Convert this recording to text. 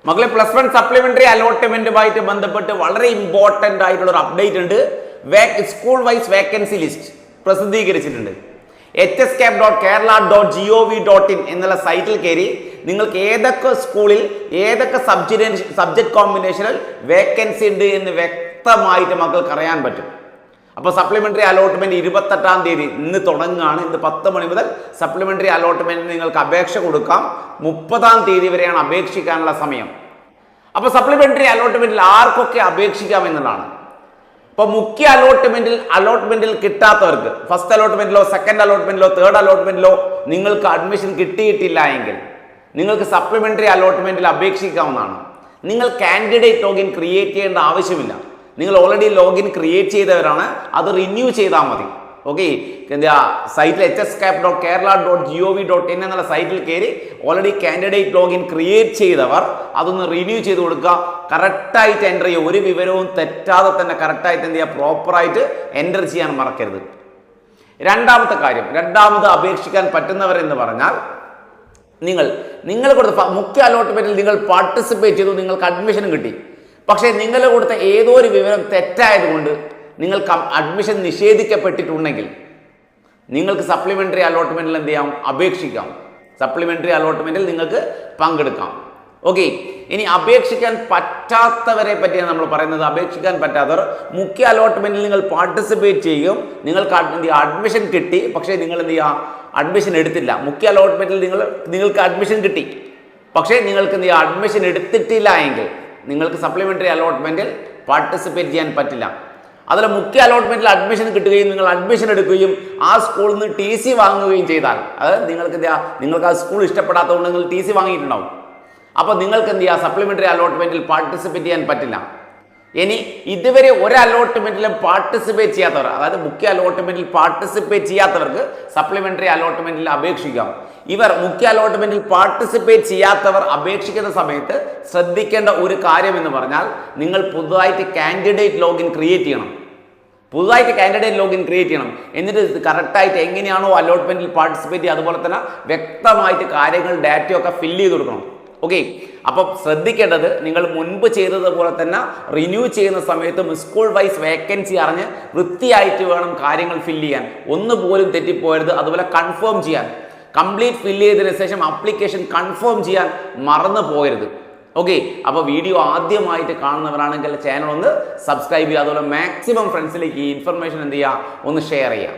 മക്കളെ plus one supplementary അലോട്ട്മെന്റുമായിട്ട് ബന്ധപ്പെട്ട് വളരെ ഇമ്പോർട്ടൻ്റ് ആയിട്ടുള്ള ഒരു അപ്ഡേറ്റ് ഉണ്ട്. സ്കൂൾ വൈസ് വേക്കൻസി ലിസ്റ്റ് പ്രസിദ്ധീകരിച്ചിട്ടുണ്ട്. hscap.kerala.gov.in എന്നുള്ള സൈറ്റിൽ കയറി നിങ്ങൾക്ക് ഏതൊക്കെ സ്കൂളിൽ ഏതൊക്കെ സബ്ജക്ട് കോമ്പിനേഷനിൽ വേക്കൻസി ഉണ്ട് എന്ന് വ്യക്തമായിട്ട് മക്കൾക്ക് അറിയാൻ പറ്റും. അപ്പോൾ സപ്ലിമെന്ററി അലോട്ട്മെന്റ് 28-ാം തീയതി ഇന്ന് തുടങ്ങുകയാണ്. ഇന്ന് 10 മണി മുതൽ സപ്ലിമെന്ററി അലോട്ട്മെന്റിന് നിങ്ങൾക്ക് അപേക്ഷ കൊടുക്കാം. 30-ാം തീയതി വരെയാണ് അപേക്ഷിക്കാനുള്ള സമയം. അപ്പോൾ സപ്ലിമെന്ററി അലോട്ട്മെന്റിൽ ആർക്കൊക്കെ അപേക്ഷിക്കാം എന്നുള്ളതാണ്. ഇപ്പോൾ മുഖ്യ അലോട്ട്മെന്റിൽ കിട്ടാത്തവർക്ക് ഫസ്റ്റ് അലോട്ട്മെന്റിലോ സെക്കൻഡ് അലോട്ട്മെന്റിലോ തേർഡ് അലോട്ട്മെന്റിലോ നിങ്ങൾക്ക് അഡ്മിഷൻ കിട്ടിയിട്ടില്ല എങ്കിൽ നിങ്ങൾക്ക് സപ്ലിമെന്ററി അലോട്ട്മെന്റിൽ അപേക്ഷിക്കാവുന്നതാണ്. നിങ്ങൾ കാൻഡിഡേറ്റ് ലോഗിൻ ക്രിയേറ്റ് ചെയ്യേണ്ട ആവശ്യമില്ല. നിങ്ങൾ ഓൾറെഡി ലോഗിൻ ക്രിയേറ്റ് ചെയ്തവരാണ്, അത് റിന്യൂ ചെയ്താൽ മതി. ഓക്കെ, സൈറ്റിൽ hscap.kerala.gov.in എന്നുള്ള സൈറ്റിൽ കയറി ഓൾറെഡി കാൻഡിഡേറ്റ് ലോഗിൻ ക്രിയേറ്റ് ചെയ്തവർ അതൊന്ന് റിന്യൂ ചെയ്ത് കൊടുക്കുക. കറക്റ്റായിട്ട് എൻ്റർ ചെയ്യുക. ഒരു വിവരവും തെറ്റാതെ തന്നെ കറക്റ്റായിട്ട് എന്ത് ചെയ്യുക, പ്രോപ്പറായിട്ട് എൻ്റർ ചെയ്യാൻ മറക്കരുത്. രണ്ടാമത് അപേക്ഷിക്കാൻ പറ്റുന്നവരെന്ന് പറഞ്ഞാൽ നിങ്ങൾ കൊടുത്ത മുഖ്യ അലോട്ട്മെന്റിൽ നിങ്ങൾ പാർട്ടിസിപ്പേറ്റ് ചെയ്തു, നിങ്ങൾക്ക് അഡ്മിഷനും കിട്ടി. പക്ഷേ നിങ്ങൾ കൊടുത്ത ഏതോ ഒരു വിവരം തെറ്റായതുകൊണ്ട് നിങ്ങൾക്ക് അഡ്മിഷൻ നിഷേധിക്കപ്പെട്ടിട്ടുണ്ടെങ്കിൽ നിങ്ങൾക്ക് സപ്ലിമെന്ററി അലോട്ട്മെന്റിൽ എന്ത് ചെയ്യാം, അപേക്ഷിക്കാം. സപ്ലിമെന്ററി അലോട്ട്മെന്റിൽ നിങ്ങൾക്ക് പങ്കെടുക്കാം. ഓക്കെ, ഇനി അപേക്ഷിക്കാൻ പറ്റാത്തവരെ പറ്റിയാണ് നമ്മൾ പറയുന്നത്. അപേക്ഷിക്കാൻ പറ്റാത്തവർ മുഖ്യ അലോട്ട്മെന്റിൽ നിങ്ങൾ പാർട്ടിസിപ്പേറ്റ് ചെയ്യും, നിങ്ങൾക്ക് അഡ്മിഷൻ കിട്ടി, പക്ഷേ നിങ്ങൾ എന്ത് ചെയ്യുക, അഡ്മിഷൻ എടുത്തില്ല. മുഖ്യ അലോട്ട്മെന്റിൽ നിങ്ങൾക്ക് അഡ്മിഷൻ കിട്ടി, പക്ഷേ നിങ്ങൾക്ക് എന്ത് ചെയ്യുക, അഡ്മിഷൻ എടുത്തിട്ടില്ല എങ്കിൽ നിങ്ങൾക്ക് സപ്ലിമെന്ററി അലോട്ട്മെന്റിൽ പാർട്ടിസിപ്പേറ്റ് ചെയ്യാൻ പറ്റില്ല. അതിൽ മുഖ്യ അലോട്ട്മെന്റിൽ അഡ്മിഷൻ കിട്ടുകയും നിങ്ങൾ അഡ്മിഷൻ എടുക്കുകയും ആ സ്കൂളിൽ നിന്ന് TC വാങ്ങുകയും ചെയ്താൽ, അതായത് നിങ്ങൾക്ക് ആ സ്കൂൾ ഇഷ്ടപ്പെടാത്തതുകൊണ്ട് നിങ്ങൾ TC വാങ്ങിയിട്ടുണ്ടാവും. അപ്പോൾ നിങ്ങൾക്ക് എന്ത് ചെയ്യുക, സപ്ലിമെന്ററി അലോട്ട്മെന്റിൽ പാർട്ടിസിപ്പേറ്റ് ചെയ്യാൻ പറ്റില്ല. ഇനി ഇതുവരെ ഒരു അലോട്ട്മെന്റിലും പാർട്ടിസിപ്പേറ്റ് ചെയ്യാത്തവർ, അതായത് മുഖ്യ അലോട്ട്മെന്റിൽ പാർട്ടിസിപ്പേറ്റ് ചെയ്യാത്തവർക്ക് സപ്ലിമെന്ററി അലോട്ട്മെന്റിൽ അപേക്ഷിക്കാം. ഇവർ മുഖ്യ അലോട്ട്മെന്റിൽ പാർട്ടിസിപ്പേറ്റ് ചെയ്യാത്തവർ അപേക്ഷിക്കുന്ന സമയത്ത് ശ്രദ്ധിക്കേണ്ട ഒരു കാര്യം എന്ന് പറഞ്ഞാൽ നിങ്ങൾ പുതുതായിട്ട് കാൻഡിഡേറ്റ് ലോഗിൻ ക്രിയേറ്റ് ചെയ്യണം. എന്നിട്ട് കറക്റ്റായിട്ട് എങ്ങനെയാണോ അലോട്ട്മെന്റിൽ പാർട്ടിസിപ്പേറ്റ് ചെയ്യുക അതുപോലെ തന്നെ വ്യക്തമായിട്ട് കാര്യങ്ങൾ ഡാറ്റയൊക്കെ ഫില്ല് ചെയ്ത് കൊടുക്കണം. ഓക്കെ, അപ്പം ശ്രദ്ധിക്കേണ്ടത് നിങ്ങൾ മുൻപ് ചെയ്തതുപോലെ തന്നെ റിന്യൂ ചെയ്യുന്ന സമയത്തും സ്കൂൾ വൈസ് വേക്കൻസി അറിഞ്ഞ് വൃത്തിയായിട്ട് വേണം കാര്യങ്ങൾ ഫില്ല് ചെയ്യാൻ. ഒന്നുപോലും തെറ്റിപ്പോയരുത്. അതുപോലെ കൺഫേം ചെയ്യാൻ, കംപ്ലീറ്റ് ഫില്ല് ചെയ്തതിനു ശേഷം ആപ്ലിക്കേഷൻ കൺഫേം ചെയ്യാൻ മറന്നു പോകരുത്. ഓക്കെ, അപ്പോൾ വീഡിയോ ആദ്യമായിട്ട് കാണുന്നവരാണെങ്കിൽ ചാനൽ ഒന്ന് സബ്സ്ക്രൈബ് ചെയ്യുക. അതുപോലെ മാക്സിമം ഫ്രണ്ട്സിലേക്ക് ഈ ഇൻഫർമേഷൻ എന്ത് ചെയ്യുക, ഒന്ന് ഷെയർ ചെയ്യുക.